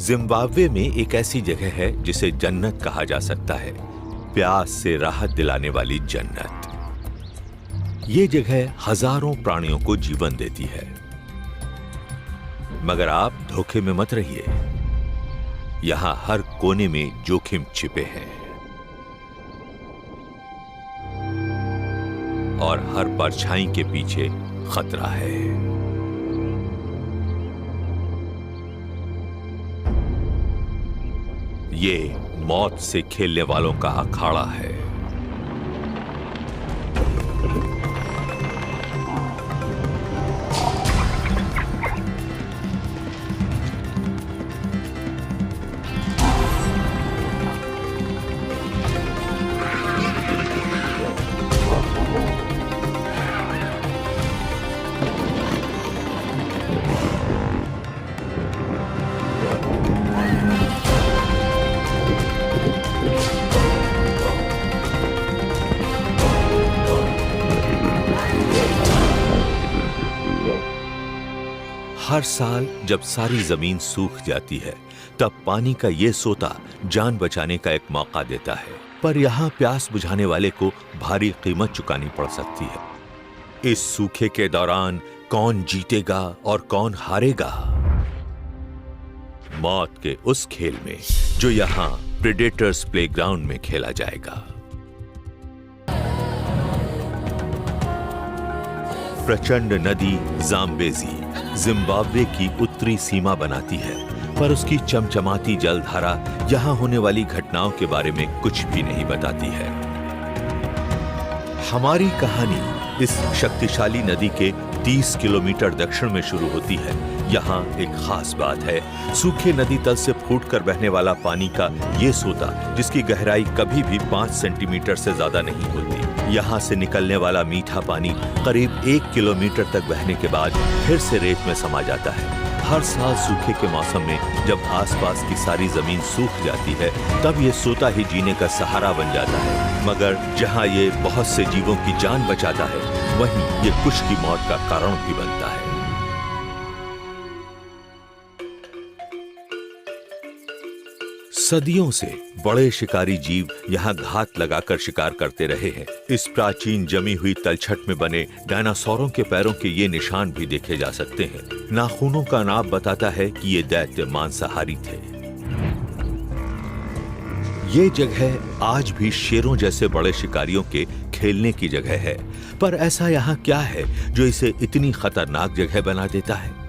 Zimbabwe में एक ऐसी जगह है जिसे जन्नत कहा जा सकता है, प्यास से राहत दिलाने वाली जन्नत। ये जगह हजारों प्राणियों को जीवन देती है, मगर आप धोखे में मत रहिए। यहां हर कोने में जोखिम छिपे हैं और हर परछाई के पीछे खतरा है। ये मौत से खेलने वालों का अखाड़ा है। हर साल जब सारी जमीन सूख जाती है, तब पानी का ये सोता जान बचाने का एक मौका देता है। पर यहाँ प्यास बुझाने वाले को भारी कीमत चुकानी पड़ सकती है। इस सूखे के दौरान कौन जीतेगा और कौन हारेगा? मौत के उस खेल में जो यहाँ प्रेडेटर्स प्लेग्राउंड में खेला जाएगा। प्रचंड नदी जाम्बेजी जिम्बाब्वे की उत्तरी सीमा बनाती है, पर उसकी चमचमाती जलधारा यहां होने वाली घटनाओं के बारे में कुछ भी नहीं बताती है। हमारी कहानी इस शक्तिशाली नदी के 30 किलोमीटर दक्षिण में शुरू होती है। यहाँ एक खास बात है, सूखे नदी तल से फूटकर बहने वाला पानी का ये सोता, जिसकी गहराई कभी भी 5 सेंटीमीटर से ज्यादा नहीं होती। यहाँ से निकलने वाला मीठा पानी करीब 1 किलोमीटर तक बहने के बाद फिर से रेत में समा जाता है। हर साल सूखे के मौसम में जब आसपास की सारी जमीन सूख जाती है, तब ये सोता ही जीने का सहारा बन जाता है। मगर जहाँ ये बहुत से जीवों की जान बचाता है, वहीं ये कुछ की मौत का कारण भी बनता है। सदियों से बड़े शिकारी जीव यहाँ घात लगाकर शिकार करते रहे हैं। इस प्राचीन जमी हुई तलछट में बने डायनासोरों के पैरों के ये निशान भी देखे जा सकते हैं। नाखूनों का नाप बताता है कि ये दैत्य मांसाहारी थे। ये जगह आज भी शेरों जैसे बड़े शिकारियों के खेलने की जगह है। पर ऐसा यहाँ क्या है जो इसे इतनी खतरनाक जगह बना देता है?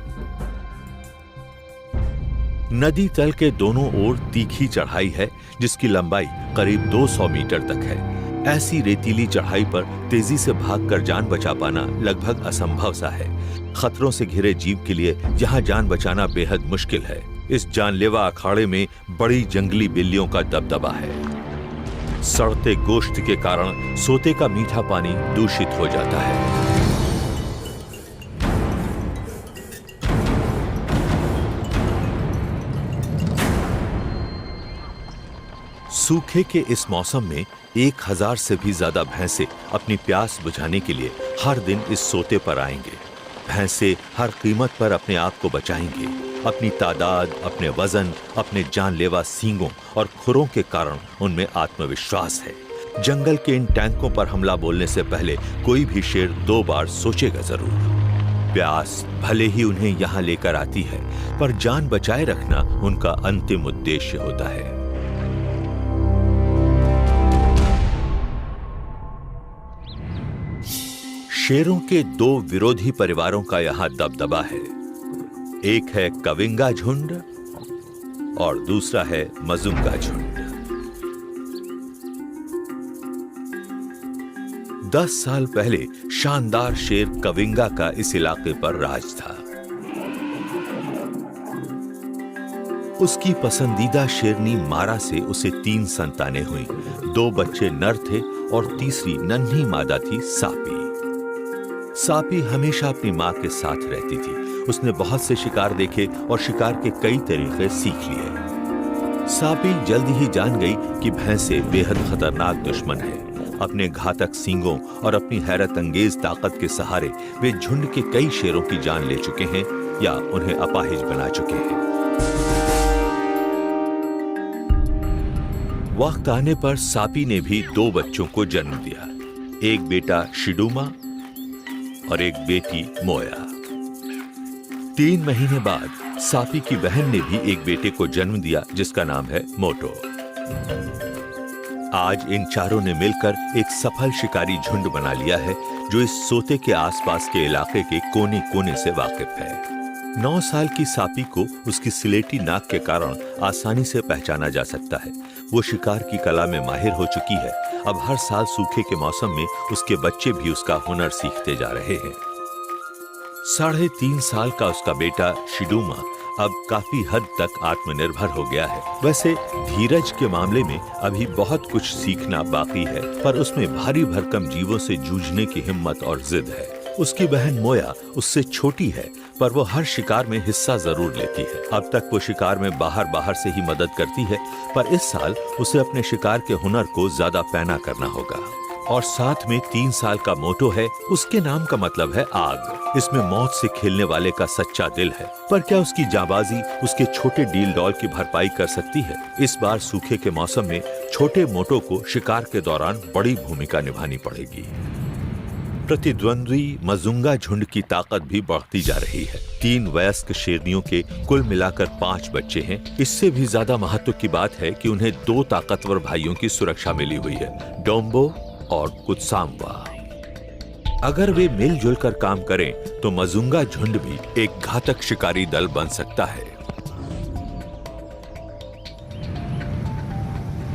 नदी तल के दोनों ओर तीखी चढ़ाई है, जिसकी लंबाई करीब 200 मीटर तक है। ऐसी रेतीली चढ़ाई पर तेजी से भागकर जान बचा पाना लगभग असंभव सा है। खतरों से घिरे जीव के लिए यहाँ जान बचाना बेहद मुश्किल है। इस जानलेवा अखाड़े में बड़ी जंगली बिल्लियों का दबदबा है। सड़ते गोश्त के कारण सोते का मीठा पानी दूषित हो जाता है। सूखे के इस मौसम में 1000 से भी ज्यादा भैंसे अपनी प्यास बुझाने के लिए हर दिन इस सोते पर आएंगे। भैंसे हर कीमत पर अपने आप को बचाएंगे। अपनी तादाद, अपने वजन, अपने जानलेवा सींगों और खुरों के कारण उनमें आत्मविश्वास है। जंगल के इन टैंकों पर हमला बोलने से पहले कोई भी शेर 2 बार सोचेगा जरूर। प्यास भले ही उन्हें यहाँ लेकर आती है, पर जान बचाए रखना उनका अंतिम उद्देश्य होता है। शेरों के 2 विरोधी परिवारों का यहाँ दबदबा है। एक है कविंगा झुंड और दूसरा है मजुंगा झुंड। 10 साल पहले शानदार शेर कविंगा का इस इलाके पर राज था। उसकी पसंदीदा शेरनी मारा से उसे 3 संतानें हुई। 2 बच्चे नर थे और तीसरी नन्ही मादा थी सापी। सापी हमेशा अपनी मां के साथ रहती थी। उसने बहुत से शिकार देखे और शिकार के कई तरीके सीख लिए। सापी जल्दी ही जान गई कि भैंसे बेहद खतरनाक दुश्मन है। अपने घातक सींगों और अपनी हैरत अंगेज ताकत के सहारे वे झुंड के कई शेरों की जान ले चुके हैं या उन्हें अपाहिज बना चुके हैं। वक्त आने पर सापी ने भी 2 बच्चों को जन्म दिया, एक बेटा शिडूमा और एक बेटी मोया। 3 महीने बाद सापी की बहन ने भी एक बेटे को जन्म दिया जिसका नाम है मोटो। आज इन चारों ने मिलकर एक सफल शिकारी झुंड बना लिया है जो इस सोते के आसपास के इलाके के कोने कोने से वाकिफ है। 9 साल की सापी को उसकी सिलेटी नाक के कारण आसानी से पहचाना जा सकता है। वो शिकार की कला में माहिर हो चुकी है। अब हर साल सूखे के मौसम में उसके बच्चे भी उसका हुनर सीखते जा रहे हैं। 3.5 साल का उसका बेटा शिडूमा अब काफी हद तक आत्मनिर्भर हो गया है। वैसे धीरज के मामले में अभी बहुत कुछ सीखना बाकी है, पर उसमें भारी भरकम जीवों से जूझने की हिम्मत और जिद है। उसकी बहन मोया उससे छोटी है, पर वो हर शिकार में हिस्सा जरूर लेती है। अब तक वो शिकार में बाहर से ही मदद करती है, पर इस साल उसे अपने शिकार के हुनर को ज्यादा पैना करना होगा। और साथ में 3 साल का मोटो है। उसके नाम का मतलब है आग। इसमें मौत से खेलने वाले का सच्चा दिल है। पर क्या उसकी जाबाजी उसके छोटे डील डॉल की भरपाई कर सकती है? इस बार सूखे के मौसम में छोटे मोटो को शिकार के दौरान बड़ी भूमिका निभानी पड़ेगी। प्रतिद्वंद्वी मजुंगा झुंड की ताकत भी बढ़ती जा रही है। 3 वयस्क शेरनियों के कुल मिलाकर 5 बच्चे हैं। इससे भी ज्यादा महत्व की बात है कि उन्हें 2 ताकतवर भाइयों की सुरक्षा मिली हुई है, डोम्बो और कुत्साम्वा। अगर वे मिलजुल कर काम करें तो मजुंगा झुंड भी एक घातक शिकारी दल बन सकता है।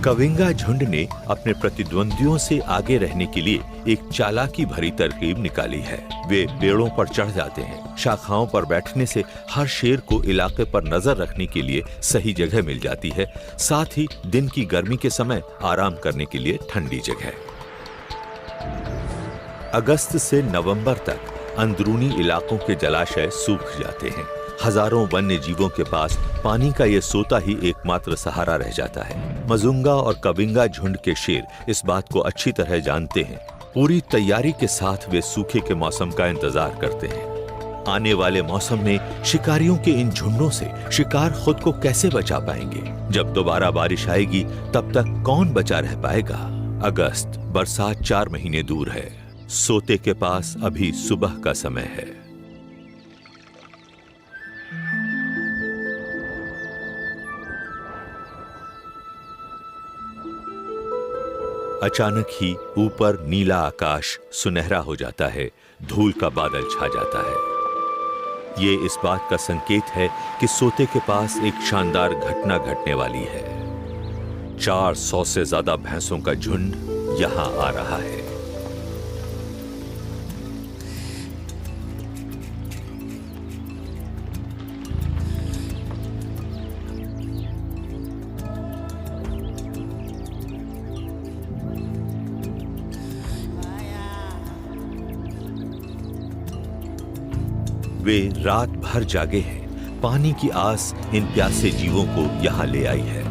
कविंगा झुंड ने अपने प्रतिद्वंदियों से आगे रहने के लिए एक चालाकी भरी तरकीब निकाली है। वे पेड़ों पर चढ़ जाते हैं। शाखाओं पर बैठने से हर शेर को इलाके पर नजर रखने के लिए सही जगह मिल जाती है। साथ ही दिन की गर्मी के समय आराम करने के लिए ठंडी जगह। अगस्त से नवंबर तक अंदरूनी इलाकों के जलाशय सूख जाते हैं। हजारों वन्य जीवों के पास पानी का ये सोता ही एकमात्र सहारा रह जाता है। मजुंगा और कविंगा झुंड के शेर इस बात को अच्छी तरह जानते हैं। पूरी तैयारी के साथ वे सूखे के मौसम का इंतजार करते हैं। आने वाले मौसम में शिकारियों के इन झुंडों से शिकार खुद को कैसे बचा पाएंगे? जब दोबारा बारिश आएगी तब तक कौन बचा रह पाएगा? अगस्त, बरसात 4 महीने दूर है। सोते के पास अभी सुबह का समय है। अचानक ही ऊपर नीला आकाश सुनहरा हो जाता है। धूल का बादल छा जाता है। ये इस बात का संकेत है कि सोते के पास एक शानदार घटना घटने वाली है। 400 से ज्यादा भैंसों का झुंड यहां आ रहा है। वे रात भर जागे हैं। पानी की आस इन प्यासे जीवों को यहाँ ले आई है।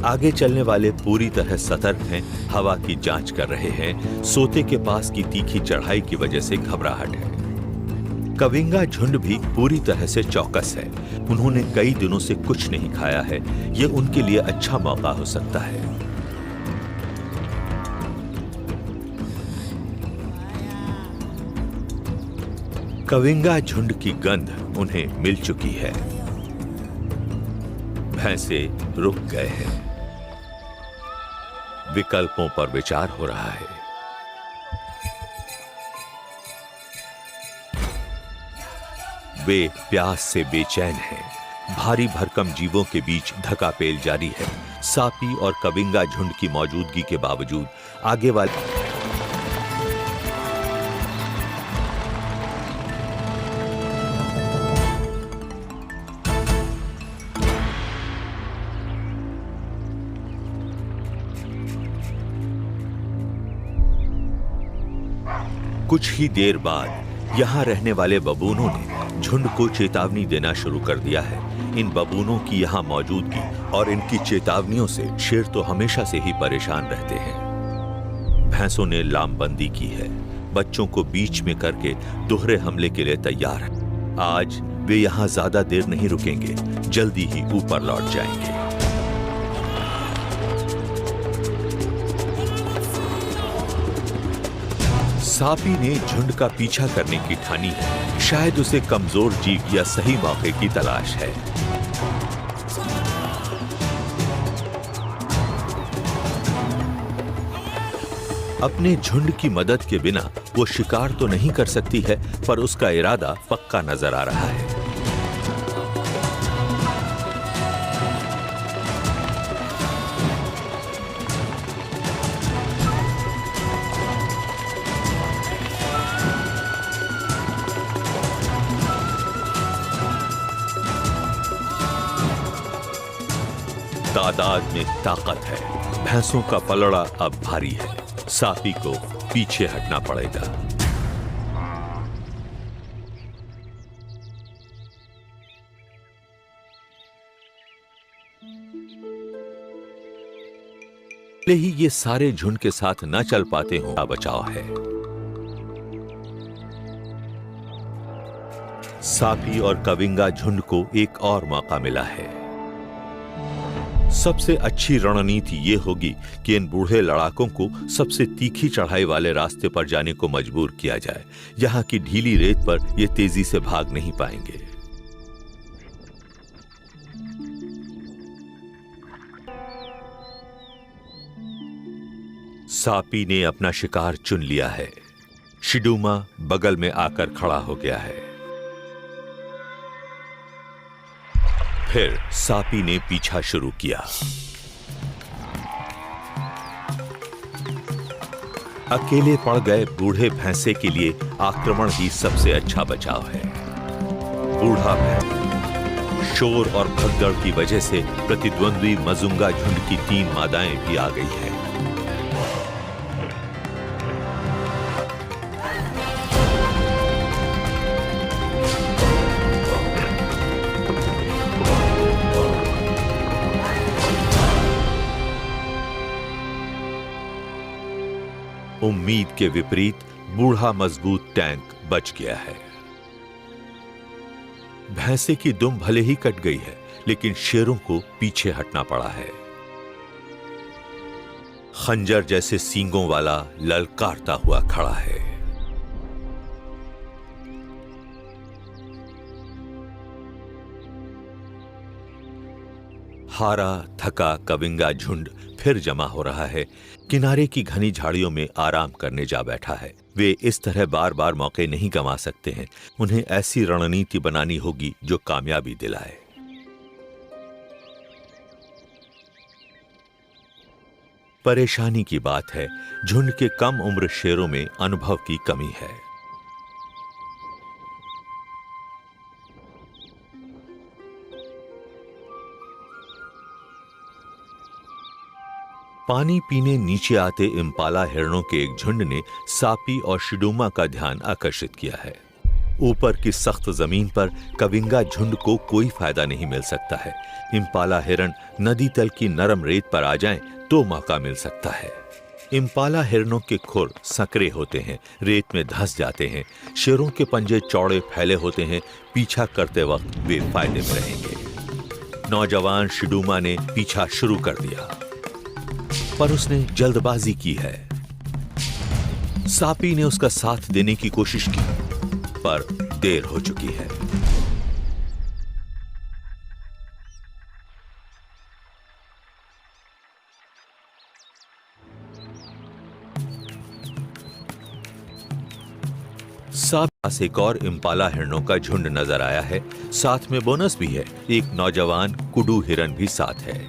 आगे चलने वाले पूरी तरह सतर्क हैं, हवा की जांच कर रहे हैं। सोते के पास की तीखी चढ़ाई की वजह से घबराहट है। कविंगा झुंड भी पूरी तरह से चौकस है। उन्होंने कई दिनों से कुछ नहीं खाया है। ये उनके लिए अच्छा मौका हो सकता है। कविंगा झुंड की गंध उन्हें मिल चुकी है। भैंसे रुक गए हैं। विकल्पों पर विचार हो रहा है। वे प्यास से बेचैन हैं। भारी भरकम जीवों के बीच धकापेल जारी है। सापी और कविंगा झुंड की मौजूदगी के बावजूद आगे वाले कुछ ही देर बाद यहाँ रहने वाले बबूनों ने झुंड को चेतावनी देना शुरू कर दिया है। इन बबूनों की यहाँ मौजूदगी और इनकी चेतावनियों से शेर तो हमेशा से ही परेशान रहते हैं। भैंसों ने लामबंदी की है। बच्चों को बीच में करके दोहरे हमले के लिए तैयार है। आज वे यहाँ ज्यादा देर नहीं रुकेंगे, जल्दी ही ऊपर लौट जाएंगे। सापी ने झुंड का पीछा करने की ठानी है। शायद उसे कमजोर जीव या सही मौके की तलाश है। अपने झुंड की मदद के बिना वो शिकार तो नहीं कर सकती है, पर उसका इरादा पक्का नजर आ रहा है। तादाद में ताकत है। भैंसों का पलड़ा अब भारी है। सापी को पीछे हटना पड़ेगा। भले ही ये सारे झुंड के साथ न चल पाते हों, का बचाव है। सापी और कविंगा झुंड को एक और मौका मिला है। सबसे अच्छी रणनीति ये होगी कि इन बूढ़े लड़ाकों को सबसे तीखी चढ़ाई वाले रास्ते पर जाने को मजबूर किया जाए। यहां की ढीली रेत पर ये तेजी से भाग नहीं पाएंगे। सापी ने अपना शिकार चुन लिया है। शिडूमा बगल में आकर खड़ा हो गया है। फिर सापी ने पीछा शुरू किया। अकेले पड़ गए बूढ़े भैंसे के लिए आक्रमण ही सबसे अच्छा बचाव है। बूढ़ा भैंस शोर और भगदड़ की वजह से प्रतिद्वंद्वी मजुंगा झुंड की 3 मादाएं भी आ गई हैं। उम्मीद के विपरीत बूढ़ा मजबूत टैंक बच गया है। भैंसे की दुम भले ही कट गई है, लेकिन शेरों को पीछे हटना पड़ा है। खंजर जैसे सींगों वाला ललकारता हुआ खड़ा है। हारा थका कविंगा झुंड फिर जमा हो रहा है। किनारे की घनी झाड़ियों में आराम करने जा बैठा है। वे इस तरह बार बार मौके नहीं गंवा सकते हैं। उन्हें ऐसी रणनीति बनानी होगी जो कामयाबी दिलाए। परेशानी की बात है, झुंड के कम उम्र शेरों में अनुभव की कमी है। पानी पीने नीचे आते इम्पाला हिरणों के एक झुंड ने सापी और शिडूमा का ध्यान आकर्षित किया है। ऊपर की सख्त जमीन पर कविंगा झुंड को कोई फायदा नहीं मिल सकता है। इम्पाला हिरण नदी तल की नरम रेत पर आ जाएं तो मौका मिल सकता है। इम्पाला हिरणों के खुर संकरे होते हैं, रेत में धंस जाते हैं। शेरों के पंजे चौड़े फैले होते हैं। पीछा करते वक्त वे फायदे में रहेंगे। नौजवान शिडूमा ने पीछा शुरू कर दिया, पर उसने जल्दबाजी की है। सापी ने उसका साथ देने की कोशिश की, पर देर हो चुकी है। साथ एक और इम्पाला हिरणों का झुंड नजर आया है। साथ में बोनस भी है, एक नौजवान कुडू हिरन भी साथ है।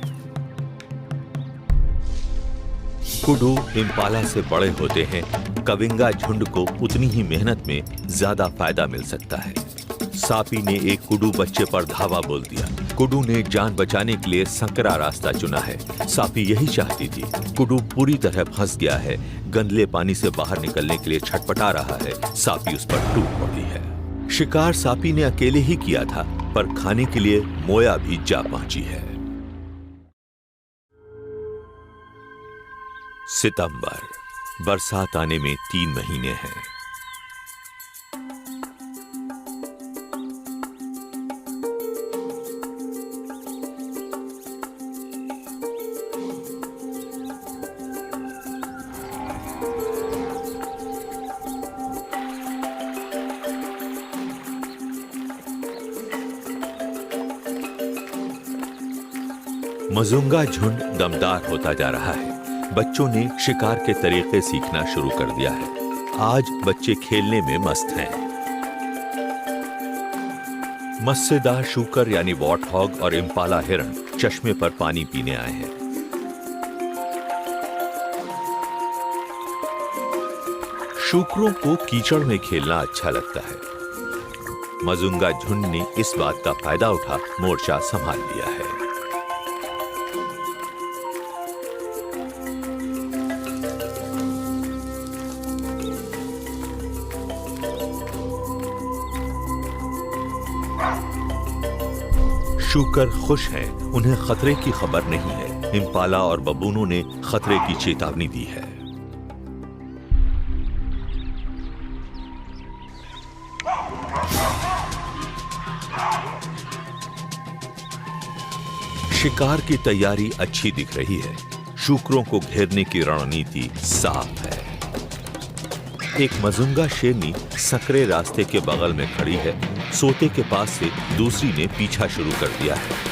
कुडू इम्पाला से बड़े होते हैं। कविंगा झुंड को उतनी ही मेहनत में ज्यादा फायदा मिल सकता है। सापी ने एक कुडू बच्चे पर धावा बोल दिया। कुडू ने जान बचाने के लिए संकरा रास्ता चुना है। सापी यही चाहती थी। कुडू पूरी तरह फंस गया है। गंदले पानी से बाहर निकलने के लिए छटपटा रहा है। सापी उस पर टूट पड़ी है। शिकार सापी ने अकेले ही किया था, पर खाने के लिए मोया भी जा पहुंची है। सितंबर, बरसात आने में 3 महीने हैं। मजुंगा झुंड दमदार होता जा रहा है। बच्चों ने शिकार के तरीके सीखना शुरू कर दिया है। आज बच्चे खेलने में मस्त हैं। मत्स्यदार शूकर यानी वॉटहॉग और इम्पाला हिरण चश्मे पर पानी पीने आए हैं। शूकरों को कीचड़ में खेलना अच्छा लगता है। मजुंगा झुंड ने इस बात का फायदा उठा मोर्चा संभाल लिया है। शूकर खुश हैं, उन्हें खतरे की खबर नहीं है। इम्पाला और बबूनों ने खतरे की चेतावनी दी है। शिकार की तैयारी अच्छी दिख रही है। शूकरों को घेरने की रणनीति साफ है। एक मजुंगा शेरनी सकरे रास्ते के बगल में खड़ी है। सोते के पास से दूसरी ने पीछा शुरू कर दिया है।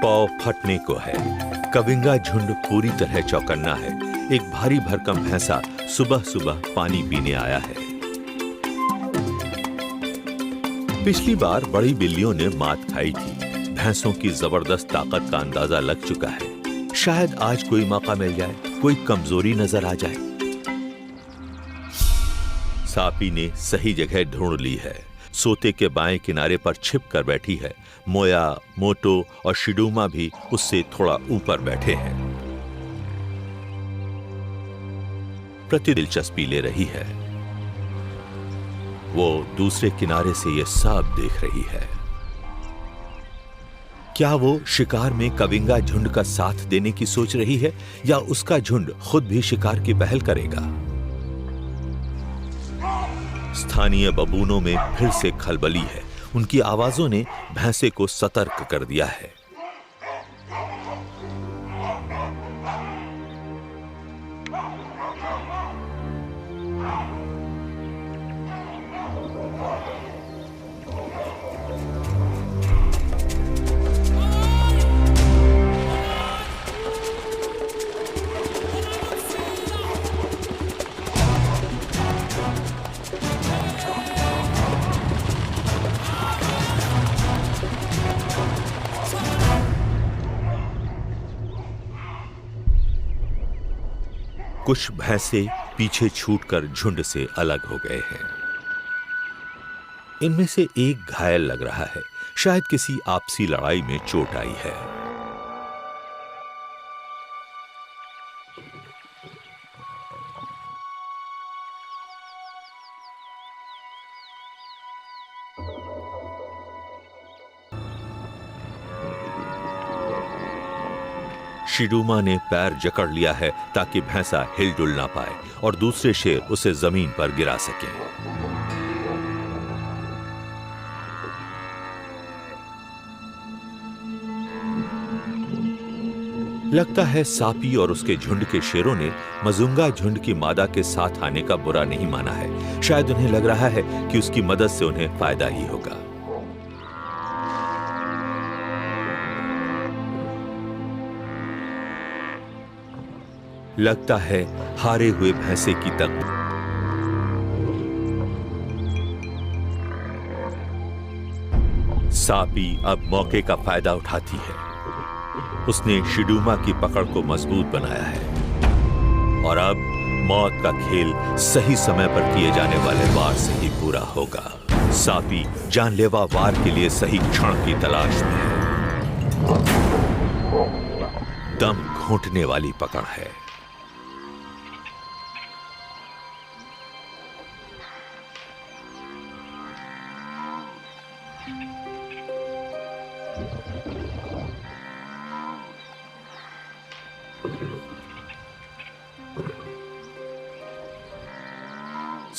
पौ फटने को है। कविंगा झुंड पूरी तरह चौकन्ना है। एक भारी भरकम भैंसा सुबह सुबह पानी पीने आया है। पिछली बार बड़ी बिल्लियों ने मात खाई थी। भैंसों की जबरदस्त ताकत का अंदाजा लग चुका है। शायद आज कोई मौका मिल जाए, कोई कमजोरी नजर आ जाए। सापी ने सही जगह ढूंढ ली है। सोते के बाएं किनारे पर छिप कर बैठी है। मोया, मोटो और शिडूमा भी उससे थोड़ा ऊपर बैठे हैं। प्रति दिलचस्पी ले रही है। वो दूसरे किनारे से ये सब देख रही है। क्या वो शिकार में कविंगा झुंड का साथ देने की सोच रही है या उसका झुंड खुद भी शिकार की पहल करेगा? स्थानीय बबूनों में फिर से खलबली है। उनकी आवाजों ने भैंसे को सतर्क कर दिया है। कुछ भैंसे पीछे छूटकर झुंड से अलग हो गए हैं। इनमें से एक घायल लग रहा है। शायद किसी आपसी लड़ाई में चोट आई है। शिडूमा ने पैर जकड़ लिया है ताकि भैंसा हिलडुल ना पाए और दूसरे शेर उसे जमीन पर गिरा सके। लगता है सापी और उसके झुंड के शेरों ने मजुंगा झुंड की मादा के साथ आने का बुरा नहीं माना है। शायद उन्हें लग रहा है कि उसकी मदद से उन्हें फायदा ही होगा। लगता है हारे हुए भैंसे की तक सापी अब मौके का फायदा उठाती है। उसने शिडूमा की पकड़ को मजबूत बनाया है और अब मौत का खेल सही समय पर किए जाने वाले वार से ही पूरा होगा। सापी जानलेवा वार के लिए सही क्षण की तलाश में है। दम घोंटने वाली पकड़ है।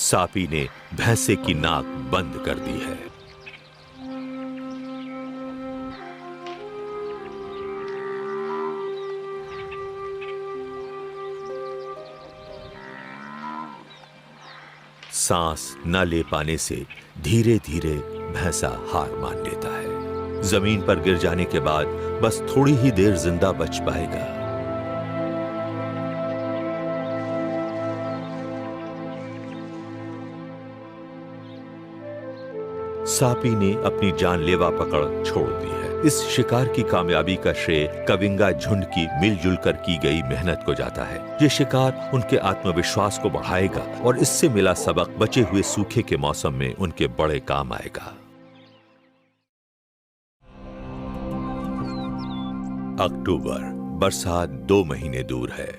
सापी ने भैंसे की नाक बंद कर दी है। सांस न ले पाने से धीरे धीरे भैंसा हार मान लेता है। जमीन पर गिर जाने के बाद बस थोड़ी ही देर जिंदा बच पाएगा। सापी ने अपनी जानलेवा पकड़ छोड़ दी है। इस शिकार की कामयाबी का श्रेय कविंगा झुंड की मिलजुल कर की गई मेहनत को जाता है। ये शिकार उनके आत्मविश्वास को बढ़ाएगा और इससे मिला सबक बचे हुए सूखे के मौसम में उनके बड़े काम आएगा। अक्टूबर, बरसात 2 महीने दूर है।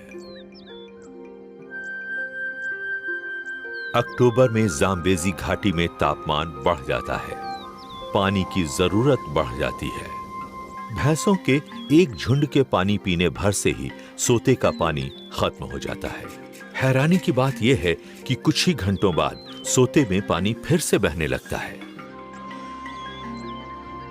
अक्टूबर में जाम्बेजी घाटी में तापमान बढ़ जाता है, पानी की जरूरत बढ़ जाती है। भैंसों के एक झुंड के पानी पीने भर से ही सोते का पानी खत्म हो जाता है। हैरानी की बात यह है कि कुछ ही घंटों बाद सोते में पानी फिर से बहने लगता है।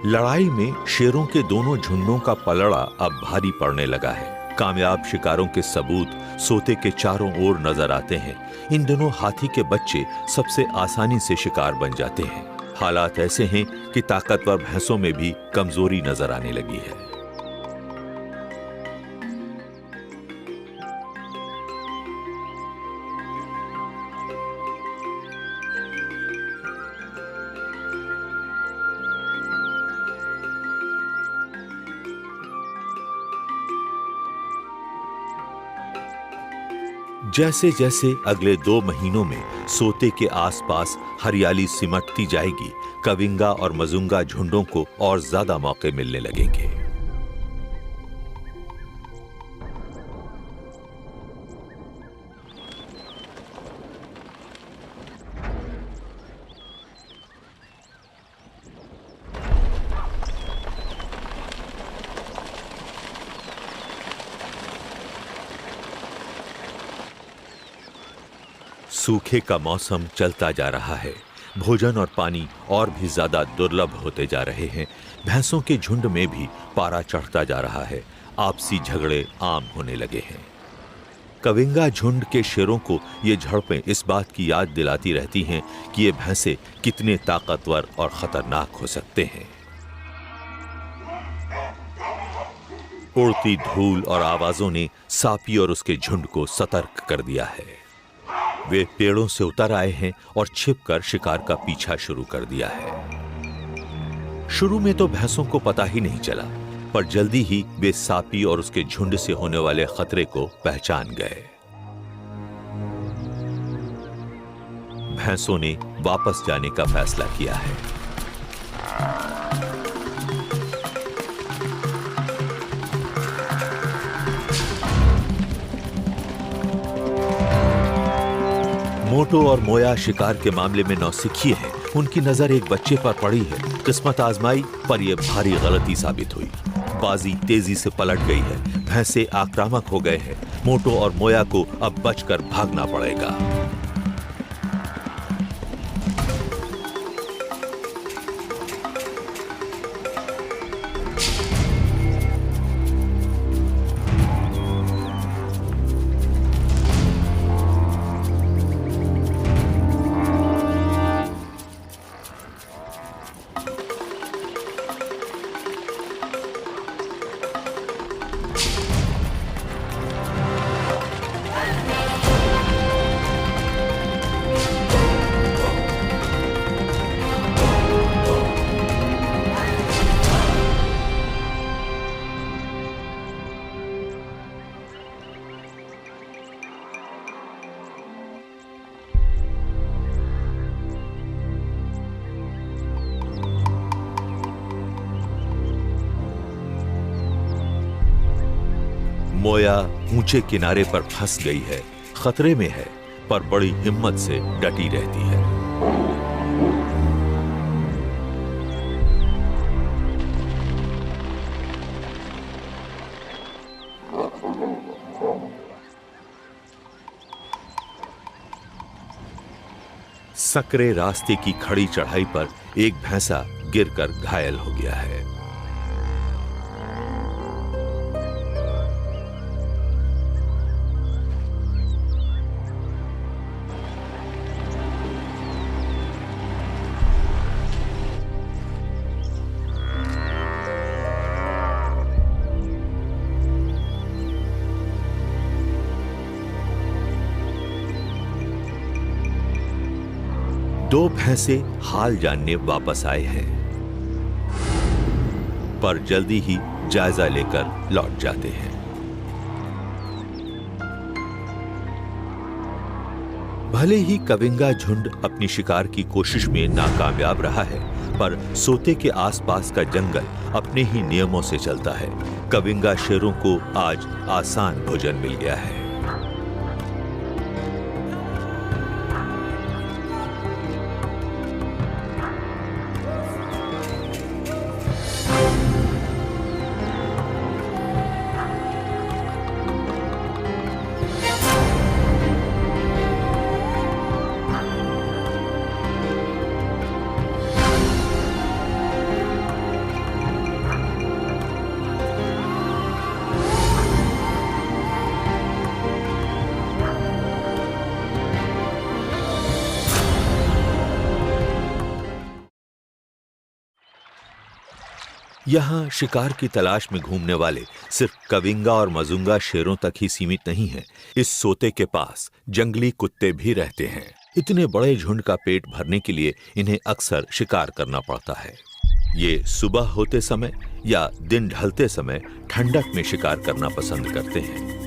लड़ाई में शेरों के दोनों झुंडों का पलड़ा अब भारी पड़ने लगा है। कामयाब शिकारों के सबूत सोते के चारों ओर नजर आते हैं। इन दिनों हाथी के बच्चे सबसे आसानी से शिकार बन जाते हैं। हालात ऐसे हैं कि ताकतवर भैंसों में भी कमजोरी नजर आने लगी है। जैसे जैसे अगले 2 महीनों में सोते के आसपास हरियाली सिमटती जाएगी, कविंगा और मजुंगा झुंडों को और ज्यादा मौके मिलने लगेंगे। सूखे का मौसम चलता जा रहा है। भोजन और पानी और भी ज्यादा दुर्लभ होते जा रहे हैं। भैंसों के झुंड में भी पारा चढ़ता जा रहा है। आपसी झगड़े आम होने लगे हैं। कविंगा झुंड के शेरों को ये झड़पें इस बात की याद दिलाती रहती हैं कि ये भैंसे कितने ताकतवर और खतरनाक हो सकते हैं। उड़ती धूल और आवाजों ने सापी और उसके झुंड को सतर्क कर दिया है। वे पेड़ों से उतर आए हैं और छिपकर शिकार का पीछा शुरू कर दिया है। शुरू में तो भैंसों को पता ही नहीं चला, पर जल्दी ही वे सापी और उसके झुंड से होने वाले खतरे को पहचान गए। भैंसों ने वापस जाने का फैसला किया है। मोटो और मोया शिकार के मामले में नौसिखिए हैं। उनकी नजर एक बच्चे पर पड़ी है। किस्मत आजमाई, पर यह भारी गलती साबित हुई। बाजी तेजी से पलट गई है। भैंसे आक्रामक हो गए हैं। मोटो और मोया को अब बचकर भागना पड़ेगा। मोया ऊंचे किनारे पर फंस गई है, खतरे में है, पर बड़ी हिम्मत से डटी रहती है। सकरे रास्ते की खड़ी चढ़ाई पर एक भैंसा गिरकर घायल हो गया है। दो भैंसे हाल जानने वापस आए हैं, पर जल्दी ही जायजा लेकर लौट जाते हैं। भले ही कविंगा झुंड अपनी शिकार की कोशिश में नाकामयाब रहा है, पर सोते के आसपास का जंगल अपने ही नियमों से चलता है। कविंगा शेरों को आज आसान भोजन मिल गया है। यहाँ शिकार की तलाश में घूमने वाले सिर्फ कविंगा और मजुंगा शेरों तक ही सीमित नहीं हैं। इस सोते के पास जंगली कुत्ते भी रहते हैं। इतने बड़े झुंड का पेट भरने के लिए इन्हें अक्सर शिकार करना पड़ता है। ये सुबह होते समय या दिन ढलते समय ठंडक में शिकार करना पसंद करते हैं।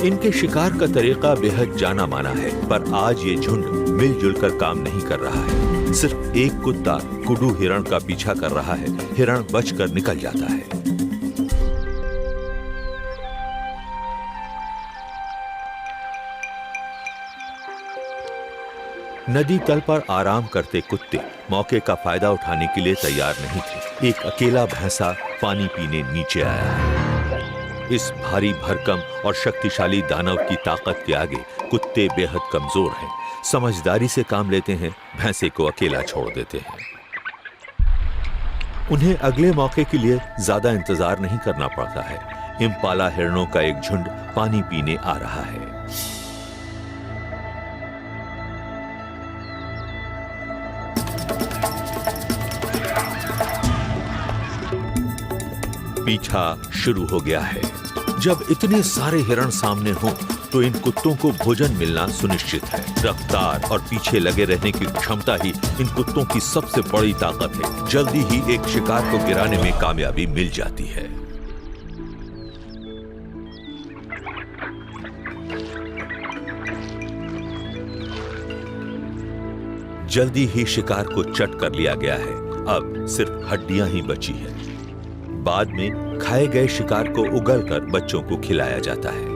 इनके शिकार का तरीका बेहद जाना माना है, पर आज ये झुंड मिलजुल कर काम नहीं कर रहा है। सिर्फ एक कुत्ता कुडू हिरण का पीछा कर रहा है। हिरण बचकर निकल जाता है। नदी तल पर आराम करते कुत्ते मौके का फायदा उठाने के लिए तैयार नहीं थे। एक अकेला भैंसा पानी पीने नीचे आया है। इस भारी भरकम और शक्तिशाली दानव की ताकत के आगे कुत्ते बेहद कमजोर हैं। समझदारी से काम लेते हैं, भैंसे को अकेला छोड़ देते हैं। उन्हें अगले मौके के लिए ज्यादा इंतजार नहीं करना पड़ता है। इम्पाला हिरणों का एक झुंड पानी पीने आ रहा है। पीछा शुरू हो गया है। जब इतने सारे हिरण सामने हों, तो इन कुत्तों को भोजन मिलना सुनिश्चित है। रफ्तार और पीछे लगे रहने की क्षमता ही इन कुत्तों की सबसे बड़ी ताकत है। जल्दी ही एक शिकार को गिराने में कामयाबी मिल जाती है। जल्दी ही शिकार को चट कर लिया गया है। अब सिर्फ हड्डियां ही बची है। बाद में खाए गए शिकार को उगलकर बच्चों को खिलाया जाता है।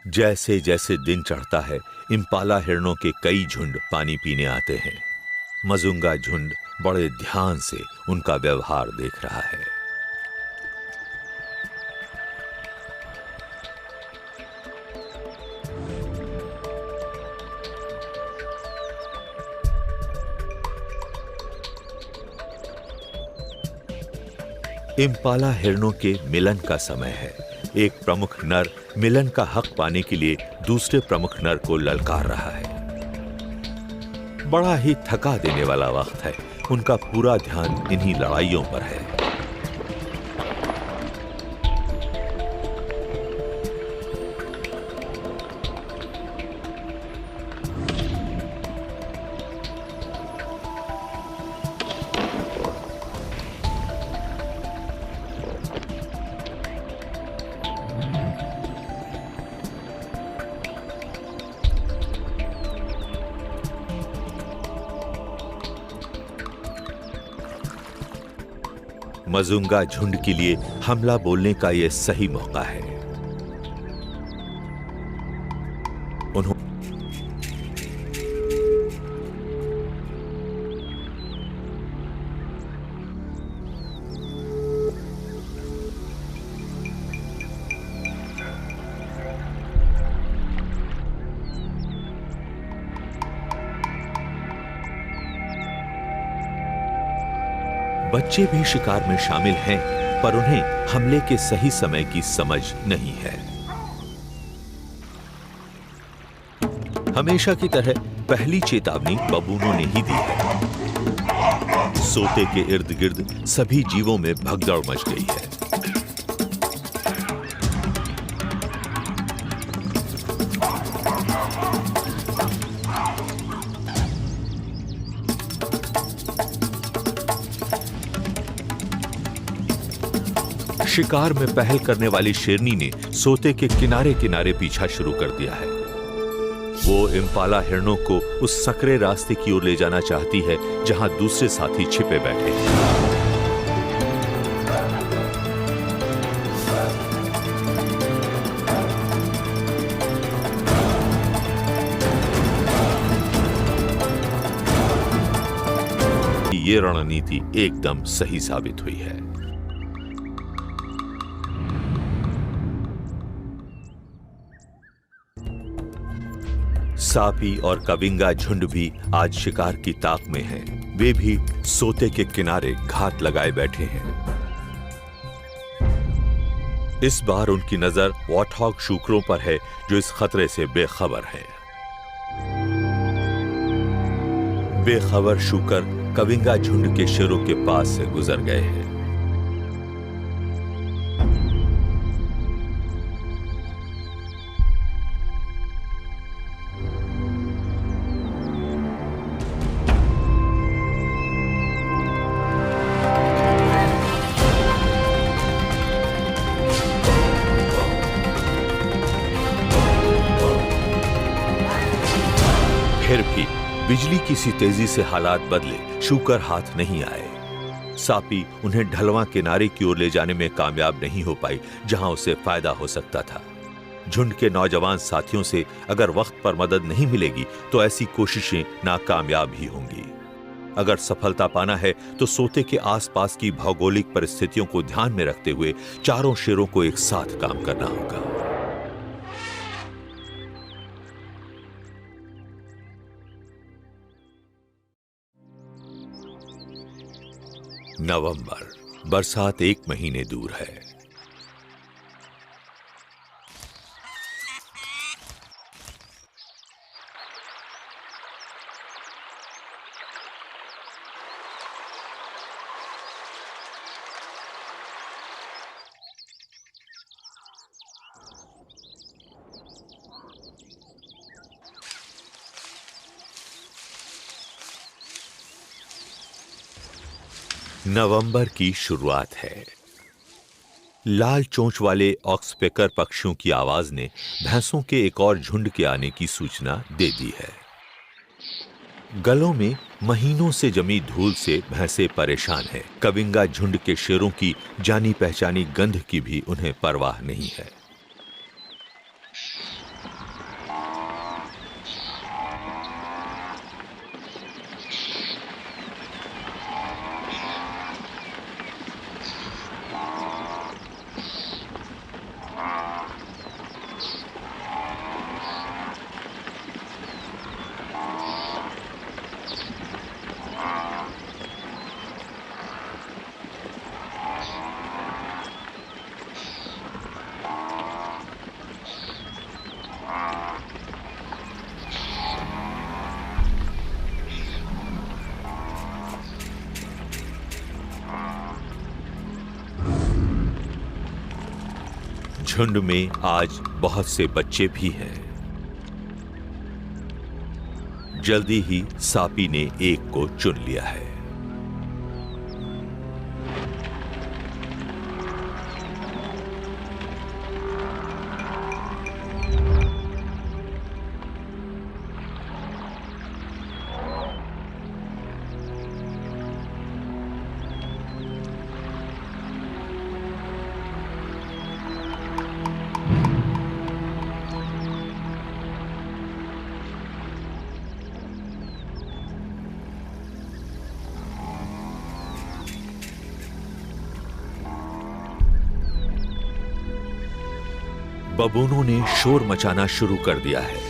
जैसे जैसे दिन चढ़ता है, इम्पाला हिरणों के कई झुंड पानी पीने आते हैं। मजुंगा झुंड बड़े ध्यान से उनका व्यवहार देख रहा है। इम्पाला हिरणों के मिलन का समय है। एक प्रमुख नर मिलन का हक पाने के लिए दूसरे प्रमुख नर को ललकार रहा है। बड़ा ही थका देने वाला वक्त है। उनका पूरा ध्यान इन्हीं लड़ाइयों पर है। मजुंगा झुंड के लिए हमला बोलने का यह सही मौका है। उन्होंने बच्चे भी शिकार में शामिल हैं, पर उन्हें हमले के सही समय की समझ नहीं है। हमेशा की तरह पहली चेतावनी बबूनों ने ही दी है। सोते के इर्द गिर्द सभी जीवों में भगदड़ मच गई है। शिकार में पहल करने वाली शेरनी ने सोते के किनारे किनारे पीछा शुरू कर दिया है। वो इम्पाला हिरणों को उस सकरे रास्ते की ओर ले जाना चाहती है जहां दूसरे साथी छिपे बैठे हैं। ये रणनीति एकदम सही साबित हुई है। सापी और कविंगा झुंड भी आज शिकार की ताक में हैं। वे भी सोते के किनारे घात लगाए बैठे हैं। इस बार उनकी नजर वॉटहॉग शूकरों पर है जो इस खतरे से बेखबर हैं। बेखबर शूकर कविंगा झुंड के शेरों के पास से गुजर गए हैं। फिर भी बिजली की सी तेजी से हालात बदले, शूकर हाथ नहीं आए। सापी उन्हें ढलवां किनारे की ओर ले जाने में कामयाब नहीं हो पाई जहां उसे फायदा हो सकता था। झुंड के नौजवान साथियों से अगर वक्त पर मदद नहीं मिलेगी तो ऐसी कोशिशें नाकामयाब ही होंगी। अगर सफलता पाना है तो सोते के आसपास की भौगोलिक परिस्थितियों को ध्यान में रखते हुए चारों शेरों को एक साथ काम करना होगा। नवंबर, बरसात 1 महीने दूर है। नवंबर की शुरुआत है। लाल चोंच वाले ऑक्सपेकर पक्षियों की आवाज ने भैंसों के एक और झुंड के आने की सूचना दे दी है। गलों में महीनों से जमी धूल से भैंसें परेशान हैं। कविंगा झुंड के शेरों की जानी पहचानी गंध की भी उन्हें परवाह नहीं है। झुंड में आज बहुत से बच्चे भी हैं। जल्दी ही सापी ने एक को चुन लिया है। बबूनों ने शोर मचाना शुरू कर दिया है।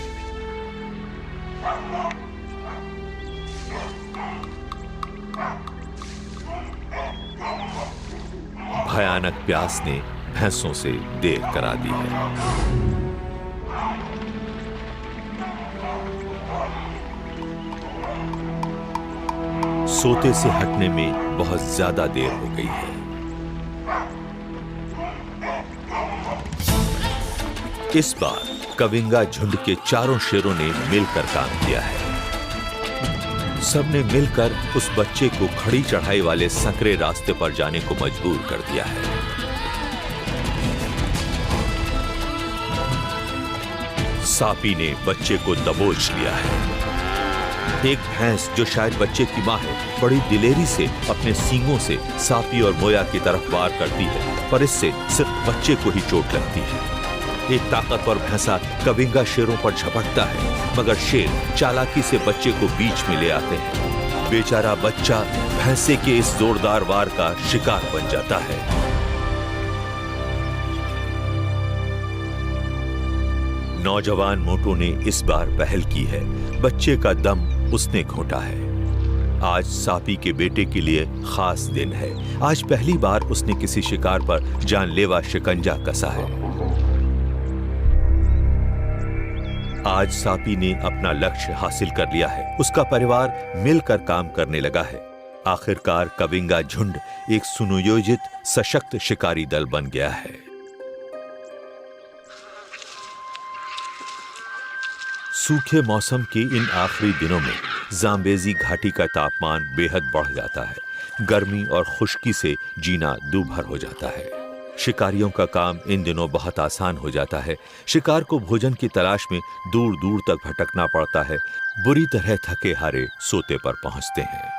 भयानक प्यास ने भैंसों से देर करा दी है। सोते से हटने में बहुत ज्यादा देर हो गई है। इस बार कविंगा झुंड के चारों शेरों ने मिलकर काम किया है। सबने मिलकर उस बच्चे को खड़ी चढ़ाई वाले संकरे रास्ते पर जाने को मजबूर कर दिया है। सापी ने बच्चे को दबोच लिया है। एक भैंस जो शायद बच्चे की मां है, बड़ी दिलेरी से अपने सींगों से सापी और मोया की तरफ वार करती है, पर इससे सिर्फ बच्चे को ही चोट लगती है। एक ताकतवर भैंसा कविंगा शेरों पर झपटता है, मगर शेर चालाकी से बच्चे को बीच में ले आते हैं। बेचारा बच्चा भैंसे के इस जोरदार वार का शिकार बन जाता है। नौजवान मोटू ने इस बार पहल की है। बच्चे का दम उसने घोंटा है। आज सापी के बेटे के लिए खास दिन है। आज पहली बार उसने किसी शिकार पर जानलेवा शिकंजा कसा है। आज सापी ने अपना लक्ष्य हासिल कर लिया है। उसका परिवार मिलकर काम करने लगा है। आखिरकार कविंगा झुंड एक सुनियोजित, सशक्त शिकारी दल बन गया है। सूखे मौसम के इन आखिरी दिनों में जाम्बेजी घाटी का तापमान बेहद बढ़ जाता है। गर्मी और खुश्की से जीना दूभर हो जाता है। शिकारियों का काम इन दिनों बहुत आसान हो जाता है। शिकार को भोजन की तलाश में दूर दूर तक भटकना पड़ता है। बुरी तरह थके हारे सोते पर पहुंचते हैं।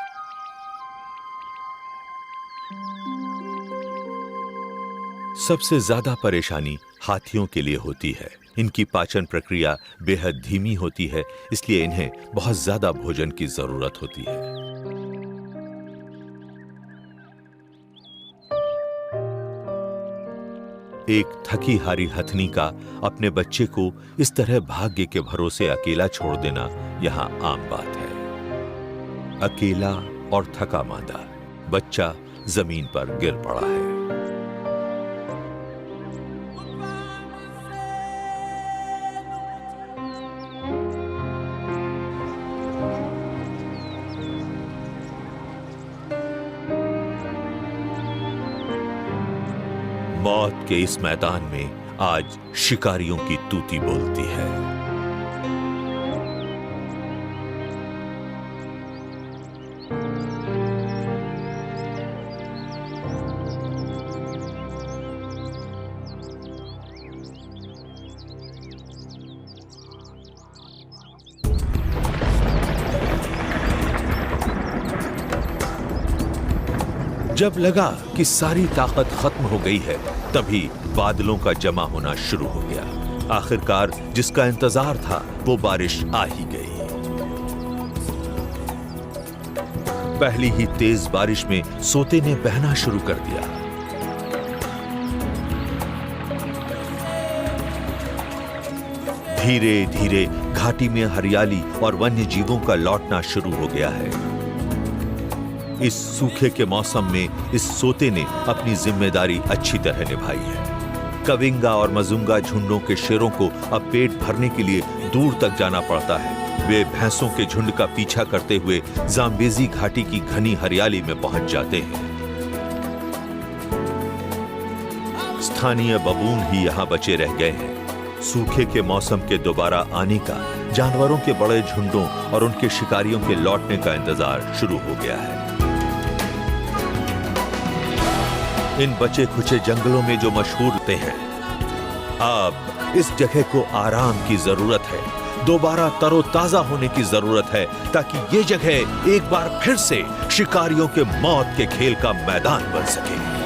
सबसे ज्यादा परेशानी हाथियों के लिए होती है। इनकी पाचन प्रक्रिया बेहद धीमी होती है, इसलिए इन्हें बहुत ज्यादा भोजन की जरूरत होती है। एक थकी हारी हथनी का अपने बच्चे को इस तरह भाग्य के भरोसे अकेला छोड़ देना यहां आम बात है। अकेला और थका मांदा बच्चा जमीन पर गिर पड़ा है। मौत के इस मैदान में आज शिकारियों की तूती बोलती है। जब लगा कि सारी ताकत खत्म हो गई है, तभी बादलों का जमा होना शुरू हो गया। आखिरकार जिसका इंतजार था वो बारिश आ ही गई। पहली ही तेज बारिश में सोते ने बहना शुरू कर दिया। धीरे धीरे घाटी में हरियाली और वन्य जीवों का लौटना शुरू हो गया है। इस सूखे के मौसम में इस सोते ने अपनी जिम्मेदारी अच्छी तरह निभाई है। कविंगा और मजुंगा झुंडों के शेरों को अब पेट भरने के लिए दूर तक जाना पड़ता है। वे भैंसों के झुंड का पीछा करते हुए जाम्बेजी घाटी की घनी हरियाली में पहुंच जाते हैं। स्थानीय बबून ही यहां बचे रह गए हैं। सूखे के मौसम के दोबारा आने का जानवरों के बड़े झुंडों और उनके शिकारियों के लौटने का इंतजार शुरू हो गया है। इन बचे खुचे जंगलों में जो मशहूर होते हैं, अब इस जगह को आराम की जरूरत है, दोबारा तरोताजा होने की जरूरत है, ताकि ये जगह एक बार फिर से शिकारियों के मौत के खेल का मैदान बन सके।